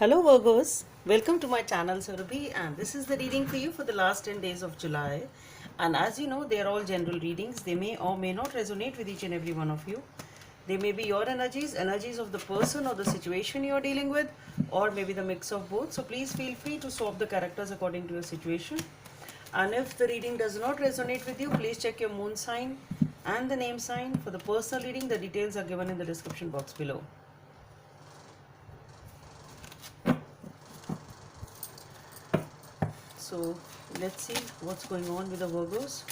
Hello Virgos, welcome to my channel Surabhi, and this is the reading for you for the last 10 days of July. And as you know, they are all general readings. They may or may not resonate with each and every one of you. They may be your energies, energies of the person or the situation you are dealing with, or maybe the mix of both. So please feel free to swap the characters according to your situation. And if the reading does not resonate with you, please check your moon sign and the name sign. For the personal reading, the details are given in the description box below. So let's see what's going on with the Virgos.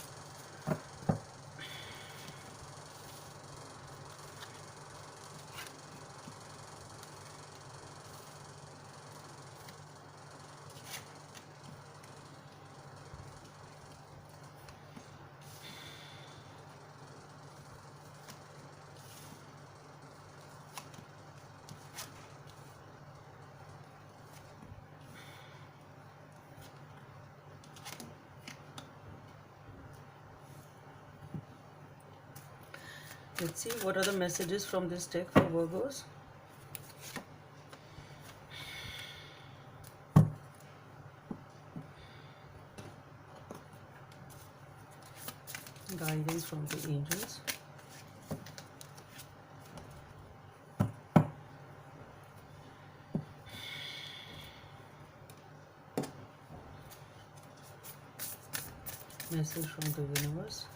Let's see what are the messages from this deck for Virgos. Guidance from the angels. Message from the universe.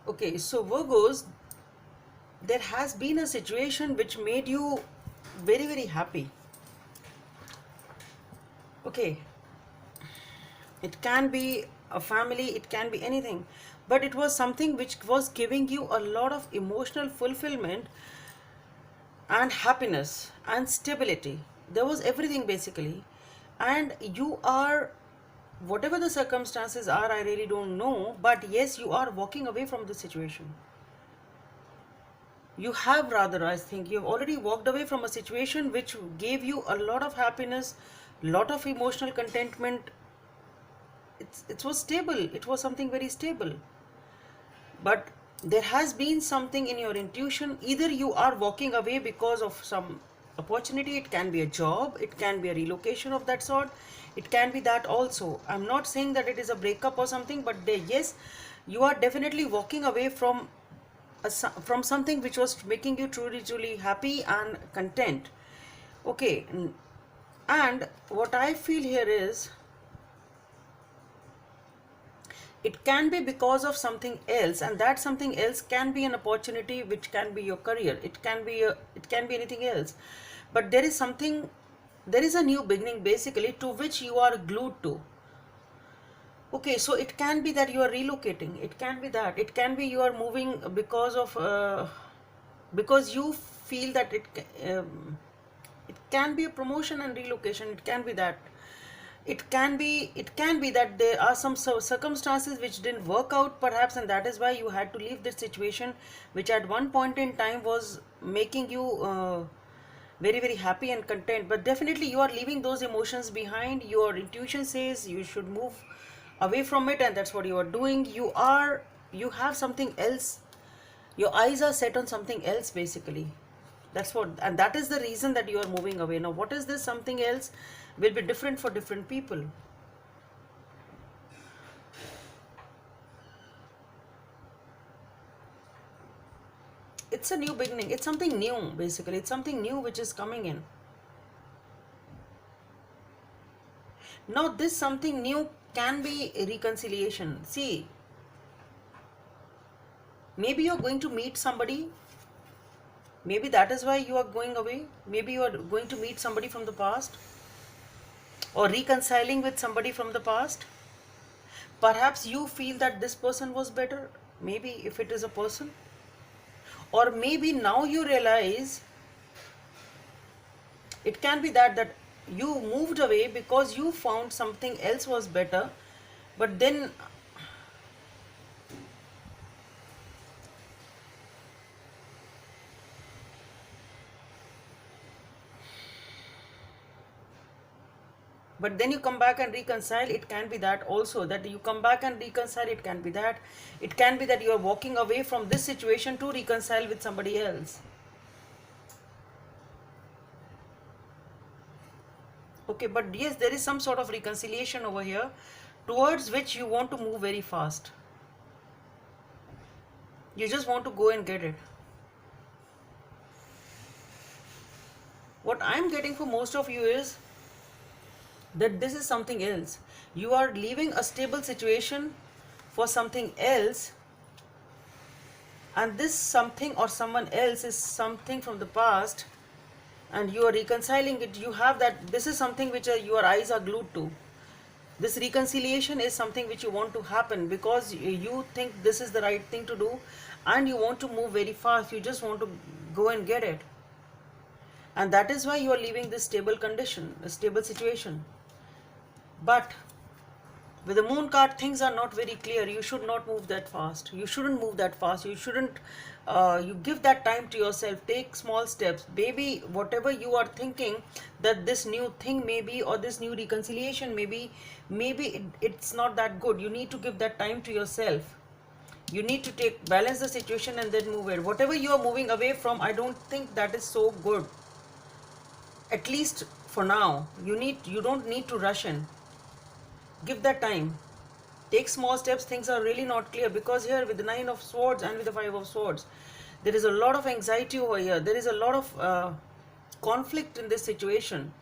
Okay, so Virgos, there has been a situation which made you very, very happy. Okay, it can be a family, it can be anything, but it was something which was giving you a lot of emotional fulfillment and happiness and stability. There was everything basically, and you are, whatever the circumstances are, I really don't know, but yes, you are walking away from the situation. You have, rather, I think you have already walked away from a situation which gave you a lot of happiness, lot of emotional contentment. It was stable, it was something very stable, but there has been something in your intuition. Either you are walking away because of some opportunity, it can be a job, it can be a relocation of that sort, it can be that also. I'm not saying that it is a breakup or something, but yes, you are definitely walking away from from something which was making you truly happy and content. Okay, and what I feel here is, it can be because of something else, and that something else can be an opportunity, which can be your career, it can be anything else, but there is something, there is a new beginning basically to which you are glued to. Okay, so it can be that you are relocating, it can be that, it can be you are moving because you feel that it can be a promotion and relocation, it can be that, it can be that there are some circumstances which didn't work out perhaps, and that is why you had to leave this situation which at one point in time was making you very happy and content. But definitely you are leaving those emotions behind. Your intuition says you should move away from it, and that's what you are doing. You have something else, your eyes are set on something else basically. That's what, and that is the reason that you are moving away. Now what is this something else will be different for different people. It's a new beginning, it's something new basically, it's something new which is coming in. Now this something new can be reconciliation. See, maybe you're going to meet somebody, maybe that is why you are going away, maybe you are going to meet somebody from the past, or reconciling with somebody from the past. Perhaps you feel that this person was better, maybe if it is a person, or maybe now you realize, it can be that you moved away because you found something else was better, but then but then you come back and reconcile. It can be that also, that you come back and reconcile. It can be that. It can be that you are walking away from this situation to reconcile with somebody else. Okay, but yes, there is some sort of reconciliation over here towards which you want to move very fast. You just want to go and get it. What I'm getting for most of you is that this is something else. You are leaving a stable situation for something else, and this something or someone else is something from the past, and you are reconciling it. You have that, this is something which your eyes are glued to. This reconciliation is something which you want to happen because you think this is the right thing to do, and you want to move very fast. You just want to go and get it, and that is why you are leaving this stable condition, a stable situation. But with the moon card, things are not very clear. You should not move that fast. You shouldn't move that fast. You shouldn't, you give that time to yourself. Take small steps. Maybe whatever you are thinking that this new thing may be, or this new reconciliation maybe it's not that good. You need to give that time to yourself. You need to balance the situation and then move it. Whatever you are moving away from, I don't think that is so good. At least for now, you don't need to rush in. Give that time. Take small steps. Things are really not clear, because here with the 9 of Swords and with the 5 of Swords, there is a lot of anxiety over here. There is a lot of conflict in this situation,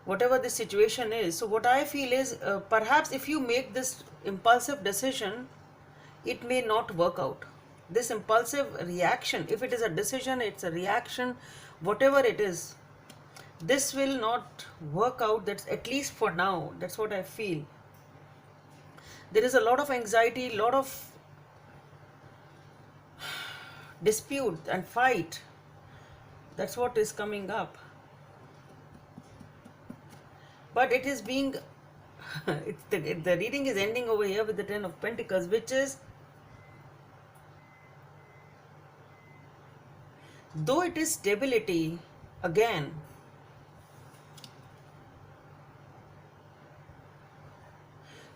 whatever this situation is. So what I feel is, perhaps if you make this impulsive decision, it may not work out. This impulsive reaction, if it is a decision, it's a reaction, whatever it is, this will not work out. That's at least for now. That's what I feel. There is a lot of anxiety, lot of dispute and fight. That's what is coming up. But it is being the reading is ending over here with the 10 of Pentacles, which is, though it is stability again,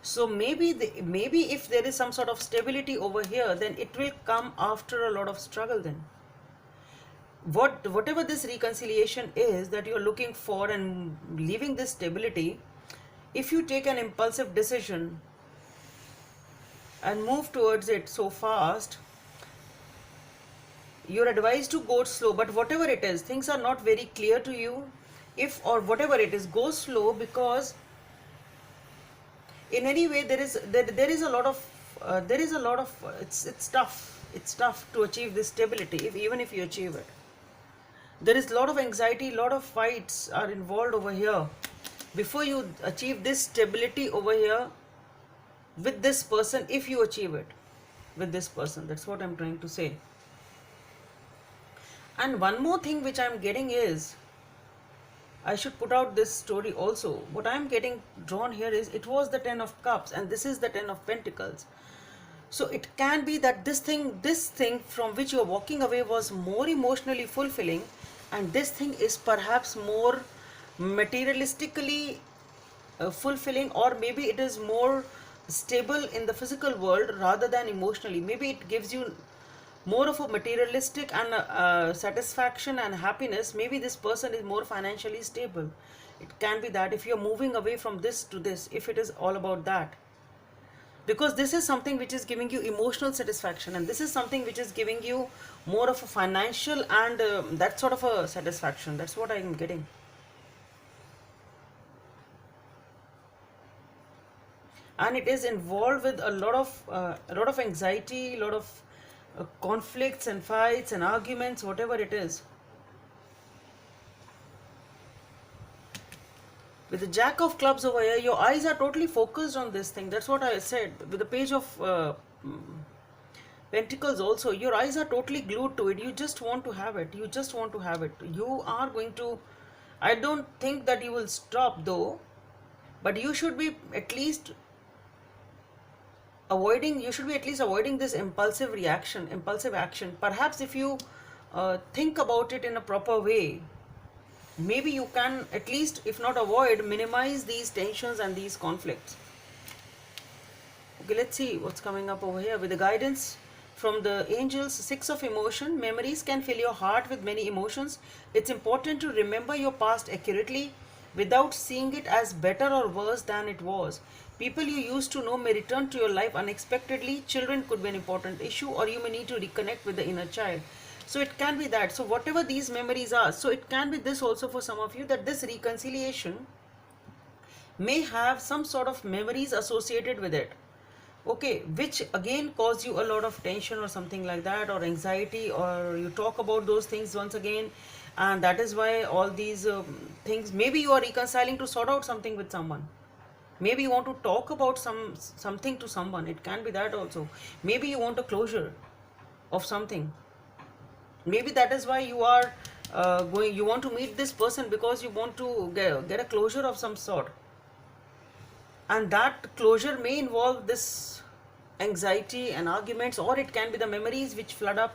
so maybe if there is some sort of stability over here, then it will come after a lot of struggle. Then whatever this reconciliation is that you're looking for and leaving this stability, if you take an impulsive decision and move towards it so fast, you're advised to go slow. But whatever it is, things are not very clear to you. If, or whatever it is, go slow, because in any way there is a lot of it's tough to achieve this stability. Even if you achieve it, there is a lot of anxiety, a lot of fights are involved over here before you achieve this stability over here with this person. If you achieve it with this person, that's what I'm trying to say. And one more thing which I'm getting is, I should put out this story also. What I'm getting drawn here is, it was the 10 of Cups and this is the 10 of Pentacles. So it can be that this thing from which you're walking away was more emotionally fulfilling, and this thing is perhaps more materialistically fulfilling, or maybe it is more stable in the physical world rather than emotionally. Maybe it gives you more of a materialistic and satisfaction and happiness. Maybe this person is more financially stable. It can be that if you're moving away from this to this, if it is all about that, because this is something which is giving you emotional satisfaction, and this is something which is giving you more of a financial and that sort of a satisfaction. That's what I'm getting. And it is involved with a lot of anxiety, a lot of conflicts and fights and arguments, whatever it is. With the Jack of Clubs over here, your eyes are totally focused on this thing. That's what I said. With the Page of Pentacles also, your eyes are totally glued to it. You just want to have it. You just want to have it. You are going to, I don't think that you will stop though, but you should be at least avoiding this impulsive reaction, impulsive action. Perhaps if you think about it in a proper way, maybe you can at least, if not avoid, minimize these tensions and these conflicts. Okay, let's see what's coming up over here with the guidance from the angels. Six of emotion. Memories can fill your heart with many emotions. It's important to remember your past accurately without seeing it as better or worse than it was. People you used to know may return to your life unexpectedly. Children could be an important issue, or you may need to reconnect with the inner child. So it can be that. So whatever these memories are, so it can be this also for some of you, that this reconciliation may have some sort of memories associated with it, okay, which again cause you a lot of tension or something like that, or anxiety, or you talk about those things once again, and that is why all these things, maybe you are reconciling to sort out something with someone, maybe you want to talk about something to someone, it can be that also, maybe you want a closure of something, maybe that is why you are you want to meet this person because you want to get a closure of some sort, and that closure may involve this anxiety and arguments, or it can be the memories which flood up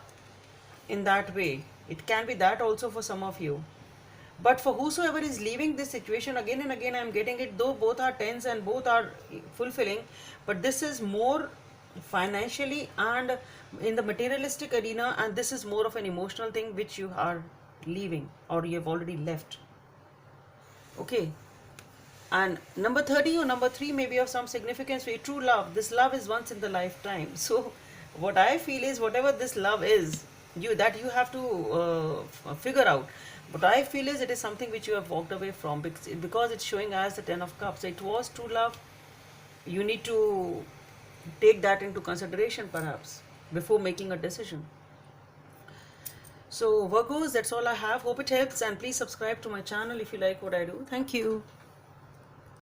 in that way. It can be that also for some of you. But for whosoever is leaving this situation, again and again I am getting it, though both are tense and both are fulfilling, but this is more financially and in the materialistic arena, and this is more of an emotional thing which you are leaving or you have already left. Okay. And number 30 or number 3 may be of some significance for you. True love. This love is once in the lifetime. So what I feel is, whatever this love is, you have to figure out. What I feel is, it is something which you have walked away from, because it's showing as the 10 of cups. It was true love. You need to take that into consideration perhaps before making a decision. So Virgos, that's all I have. Hope it helps, and please subscribe to my channel if you like what I do. Thank you.